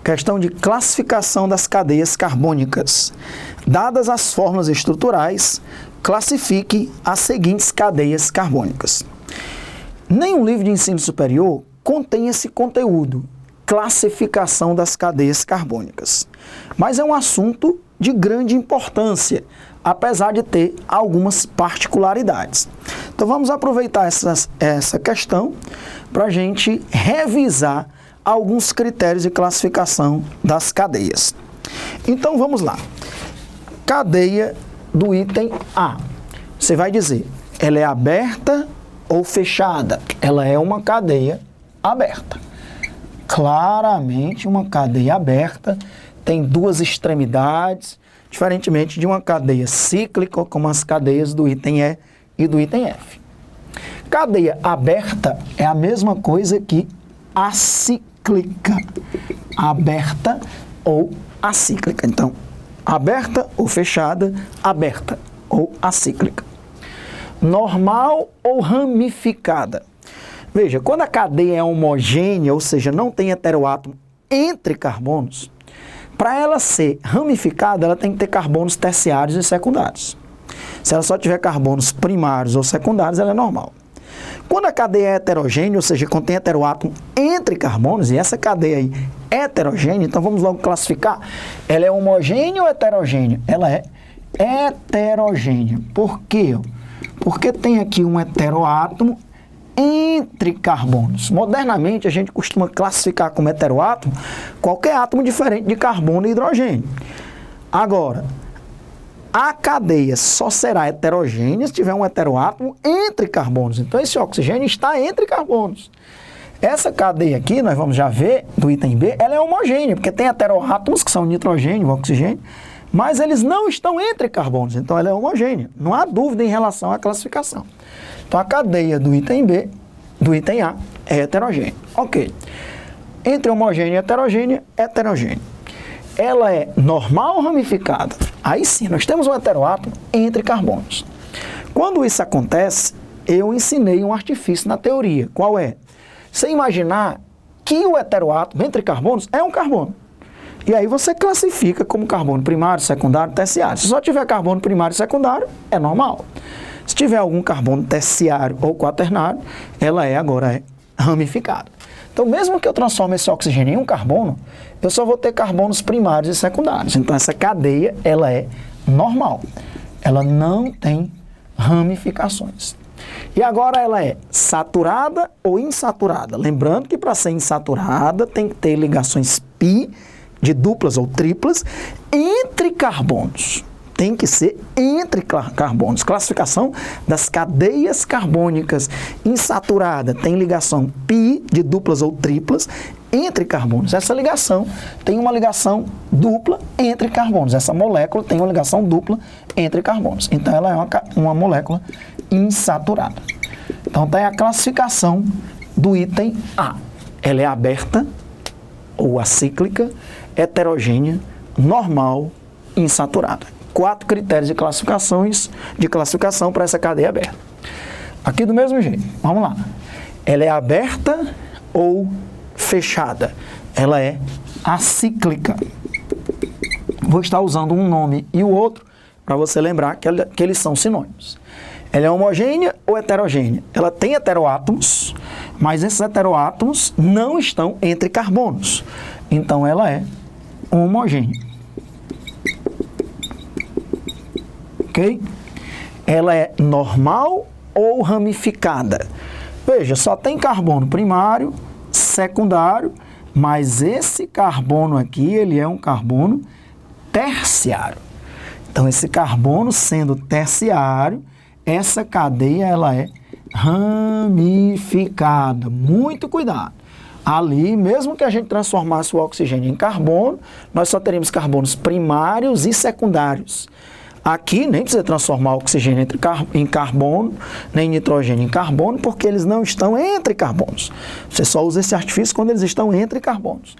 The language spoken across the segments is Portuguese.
Questão de classificação das cadeias carbônicas. Dadas as fórmulas estruturais, classifique as seguintes cadeias carbônicas. Nenhum livro de ensino superior contém esse conteúdo, classificação das cadeias carbônicas. Mas é um assunto de grande importância, apesar de ter algumas particularidades. Então vamos aproveitar essa questão para a gente revisar alguns critérios de classificação das cadeias. Então vamos lá. Cadeia do item A. Você vai dizer, ela é aberta ou fechada? Ela é uma cadeia aberta. Claramente uma cadeia aberta, tem duas extremidades, diferentemente de uma cadeia cíclica, como as cadeias do item E e do item F. Cadeia aberta é a mesma coisa que acíclica. Aberta ou acíclica. Então, aberta ou fechada, aberta ou acíclica. Normal ou ramificada. Veja, quando a cadeia é homogênea, ou seja, não tem heteroátomo entre carbonos, para ela ser ramificada, ela tem que ter carbonos terciários e secundários. Se ela só tiver carbonos primários ou secundários, ela é normal. Quando a cadeia é heterogênea, ou seja, contém heteroátomo entre carbonos, e essa cadeia aí é heterogênea, então vamos logo classificar. Ela é homogênea ou heterogênea? Ela é heterogênea. Por quê? Porque tem aqui um heteroátomo entre carbonos. Modernamente, a gente costuma classificar como heteroátomo qualquer átomo diferente de carbono e hidrogênio. Agora, a cadeia só será heterogênea se tiver um heteroátomo entre carbonos. Então, esse oxigênio está entre carbonos. Essa cadeia aqui, nós vamos já ver, do item B, ela é homogênea, porque tem heteroátomos, que são nitrogênio, oxigênio, mas eles não estão entre carbonos, então ela é homogênea. Não há dúvida em relação à classificação. Então, a cadeia do item B, do item A, é heterogênea. Ok. Entre homogênea e heterogênea, heterogênea. Ela é normal ou ramificada? Aí sim, nós temos um heteroátomo entre carbonos. Quando isso acontece, eu ensinei um artifício na teoria. Qual é? Você imaginar que o heteroátomo entre carbonos é um carbono. E aí você classifica como carbono primário, secundário, terciário. Se só tiver carbono primário e secundário, é normal. Se tiver algum carbono terciário ou quaternário, ela agora é ramificada. Então, mesmo que eu transforme esse oxigênio em um carbono, eu só vou ter carbonos primários e secundários. Então, essa cadeia, ela é normal. Ela não tem ramificações. E agora ela é saturada ou insaturada? Lembrando que para ser insaturada tem que ter ligações pi de duplas ou triplas entre carbonos. Tem que ser entre carbonos. Classificação das cadeias carbônicas. Insaturada tem ligação pi de duplas ou triplas entre carbonos. Essa ligação tem uma ligação dupla entre carbonos. Essa molécula tem uma ligação dupla entre carbonos. Então ela é uma molécula insaturada. Então está aí a classificação do item A. Ela é aberta ou acíclica, heterogênea, normal, insaturada. 4 critérios de classificação para essa cadeia aberta. Aqui do mesmo jeito, vamos lá. Ela é aberta ou fechada? Ela é acíclica. Vou estar usando um nome e o outro para você lembrar que eles são sinônimos. Ela é homogênea ou heterogênea? Ela tem heteroátomos, mas esses heteroátomos não estão entre carbonos. Então ela é homogênea. Ok? Ela é normal ou ramificada? Veja, só tem carbono primário, secundário, mas esse carbono aqui, ele é um carbono terciário. Então, esse carbono sendo terciário, essa cadeia, ela é ramificada. Muito cuidado. Ali, mesmo que a gente transformasse o oxigênio em carbono, nós só teríamos carbonos primários e secundários. Aqui nem precisa transformar o oxigênio em carbono, nem nitrogênio em carbono, porque eles não estão entre carbonos. Você só usa esse artifício quando eles estão entre carbonos.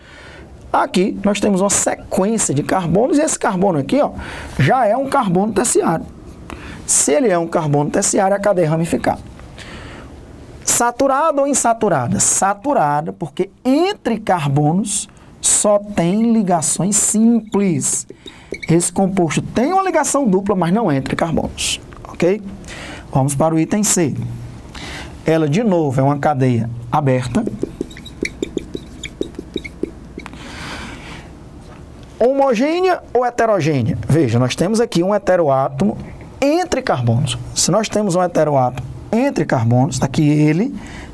Aqui nós temos uma sequência de carbonos e esse carbono aqui, ó, já é um carbono terciário. Se ele é um carbono terciário, a cadeia é ramificada. Saturada ou insaturada? Saturada, porque entre carbonos só tem ligações simples. Esse composto tem uma ligação dupla, mas não é entre carbonos, ok? Vamos para o item C. Ela, de novo, é uma cadeia aberta. Homogênea ou heterogênea? Veja, nós temos aqui um heteroátomo entre carbonos. Se nós temos um heteroátomo entre carbonos, aqui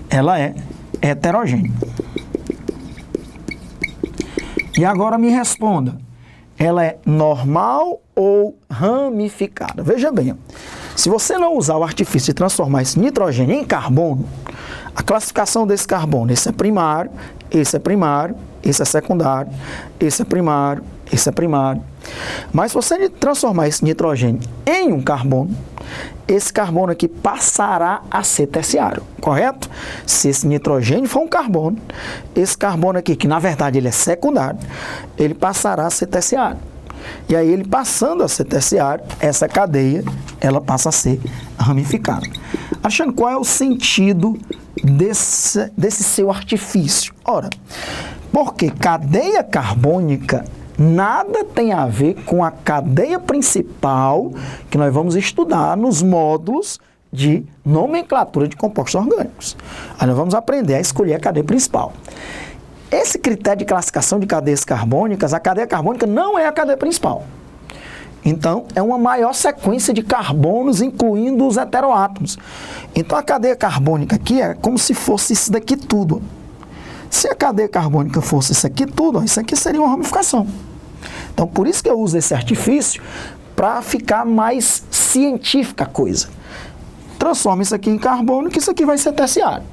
ela é heterogênea. E agora me responda, ela é normal ou ramificada? Veja bem, se você não usar o artifício de transformar esse nitrogênio em carbono, a classificação desse carbono, esse é primário, esse é primário, esse é secundário, esse é primário, esse é primário. Mas se você transformar esse nitrogênio em um carbono, esse carbono aqui passará a ser terciário, correto? Se esse nitrogênio for um carbono, esse carbono aqui, que na verdade ele é secundário, ele passará a ser terciário. E aí ele passando a ser terciário, essa cadeia, ela passa a ser ramificada. Alexandre, qual é o sentido desse seu artifício? Ora, porque cadeia carbônica nada tem a ver com a cadeia principal que nós vamos estudar nos módulos de nomenclatura de compostos orgânicos. Aí nós vamos aprender a escolher a cadeia principal. Esse critério de classificação de cadeias carbônicas, a cadeia carbônica não é a cadeia principal. Então, é uma maior sequência de carbonos, incluindo os heteroátomos. Então, a cadeia carbônica aqui é como se fosse isso daqui tudo. Se a cadeia carbônica fosse isso aqui tudo, isso aqui seria uma ramificação. Então, por isso que eu uso esse artifício, para ficar mais científica a coisa. Transforma isso aqui em carbono, que isso aqui vai ser terciário.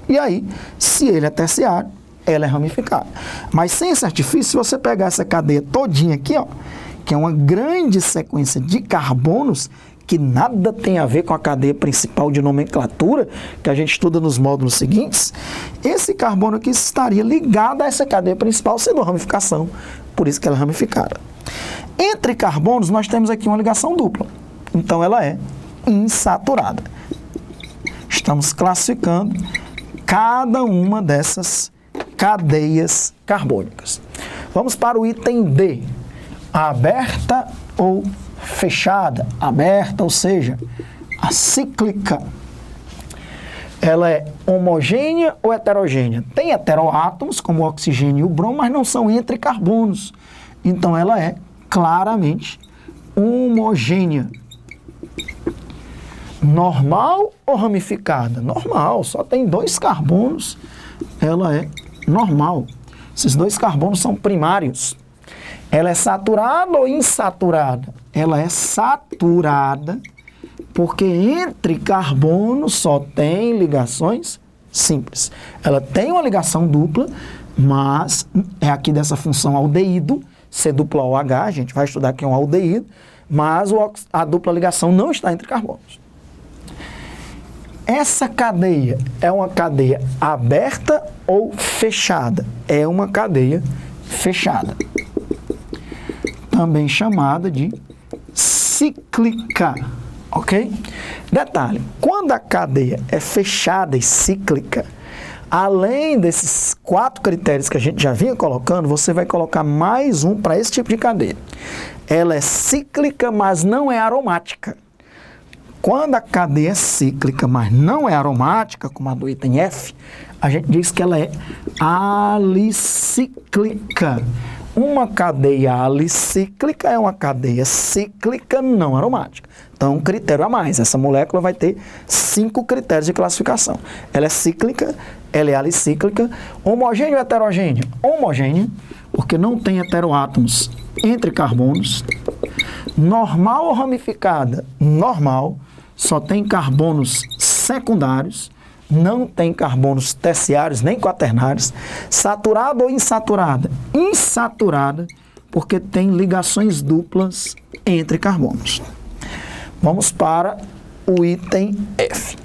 E aí, se ele é terciário, ela é ramificada. Mas sem esse artifício, se você pegar essa cadeia todinha aqui, ó, que é uma grande sequência de carbonos, que nada tem a ver com a cadeia principal de nomenclatura, que a gente estuda nos módulos seguintes, esse carbono aqui estaria ligado a essa cadeia principal, sendo ramificação, por isso que ela é ramificada. Entre carbonos, nós temos aqui uma ligação dupla, então ela é insaturada. Estamos classificando cada uma dessas cadeias carbônicas. Vamos para o item D. Aberta ou fechada? Aberta, ou seja, acíclica. Ela é homogênea ou heterogênea? Tem heteroátomos, como o oxigênio e o bromo, mas não são entre carbonos. Então, ela é claramente homogênea. Normal ou ramificada? Normal, só tem 2 carbonos, ela é normal. Esses 2 carbonos são primários. Ela é saturada ou insaturada? Ela é saturada, porque entre carbonos só tem ligações simples. Ela tem uma ligação dupla, mas é aqui dessa função aldeído, C dupla OH, a gente vai estudar que é um aldeído, mas a dupla ligação não está entre carbonos. Essa cadeia é uma cadeia aberta ou fechada? É uma cadeia fechada. Também chamada de cíclica, ok? Detalhe, quando a cadeia é fechada e cíclica, além desses 4 critérios que a gente já vinha colocando, você vai colocar mais um para esse tipo de cadeia. Ela é cíclica, mas não é aromática. Quando a cadeia é cíclica, mas não é aromática, como a do item F, a gente diz que ela é alicíclica. Uma cadeia alicíclica é uma cadeia cíclica não aromática. Então, um critério a mais. Essa molécula vai ter 5 critérios de classificação. Ela é cíclica, ela é alicíclica, homogênea ou heterogênea? Homogênea, porque não tem heteroátomos entre carbonos. Normal ou ramificada? Normal, só tem carbonos secundários. Não tem carbonos terciários nem quaternários. Saturada ou insaturada? Insaturada, porque tem ligações duplas entre carbonos. Vamos para o item F.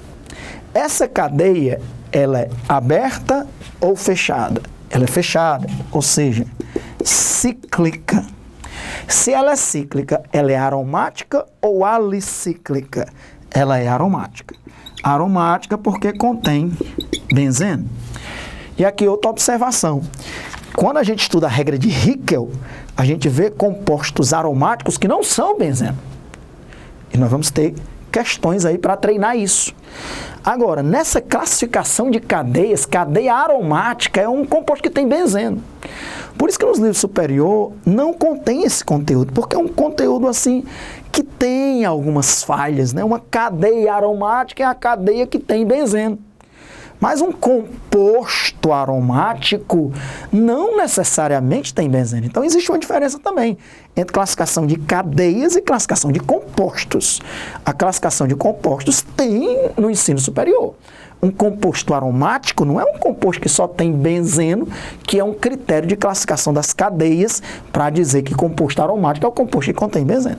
Essa cadeia, ela é aberta ou fechada? Ela é fechada, ou seja, cíclica. Se ela é cíclica, ela é aromática ou alicíclica? Ela é aromática. Aromática porque contém benzeno. E aqui outra observação. quando a gente estuda a regra de Hickel, a gente vê compostos aromáticos que não são benzeno. E nós vamos ter questões aí para treinar isso. Agora, nessa classificação de cadeias, cadeia aromática é um composto que tem benzeno. Por isso que nos livros superior não contém esse conteúdo, porque é um conteúdo assim que tem algumas falhas, né? Uma cadeia aromática é a cadeia que tem benzeno. Mas um composto aromático não necessariamente tem benzeno. Então existe uma diferença também entre classificação de cadeias e classificação de compostos. A classificação de compostos tem no ensino superior. Um composto aromático não é um composto que só tem benzeno, que é um critério de classificação das cadeias para dizer que composto aromático é o composto que contém benzeno.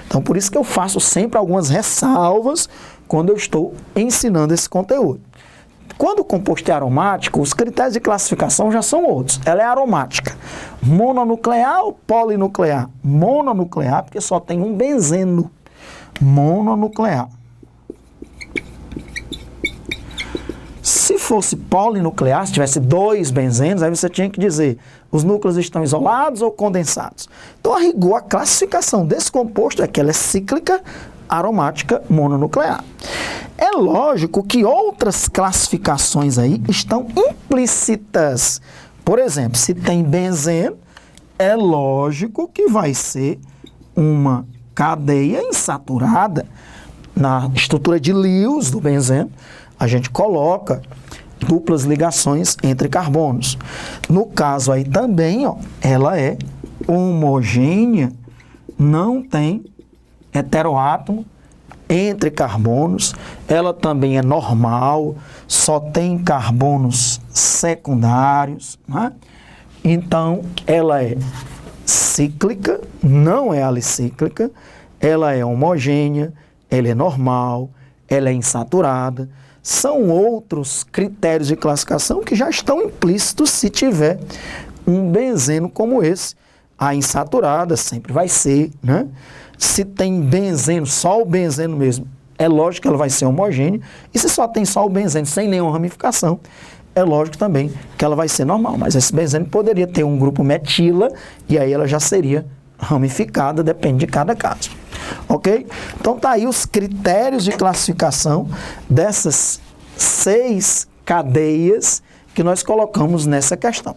Então por isso que eu faço sempre algumas ressalvas quando eu estou ensinando esse conteúdo. Quando o composto é aromático, os critérios de classificação já são outros. Ela é aromática. Mononuclear ou polinuclear? Mononuclear, porque só tem um benzeno. Mononuclear. Se fosse polinuclear, se tivesse 2 benzenos, aí você tinha que dizer, os núcleos estão isolados ou condensados. Então, a rigor, a classificação desse composto é que ela é cíclica, aromática, mononuclear. É lógico que outras classificações aí estão implícitas. Por exemplo, se tem benzeno, é lógico que vai ser uma cadeia insaturada. Na estrutura de Lewis do benzeno, a gente coloca duplas ligações entre carbonos. No caso aí também, ó, ela é homogênea, não tem heteroátomo entre carbonos, ela também é normal, só tem carbonos secundários, né? Então ela é cíclica, não é alicíclica, ela é homogênea, ela é normal, ela é insaturada. São outros critérios de classificação que já estão implícitos se tiver um benzeno como esse. A insaturada sempre vai ser, né? Se tem benzeno, só o benzeno mesmo, é lógico que ela vai ser homogênea. E se só tem só o benzeno sem nenhuma ramificação, é lógico também que ela vai ser normal. Mas esse benzeno poderia ter um grupo metila e aí ela já seria ramificada, depende de cada caso. Ok? Então tá aí os critérios de classificação dessas 6 cadeias que nós colocamos nessa questão.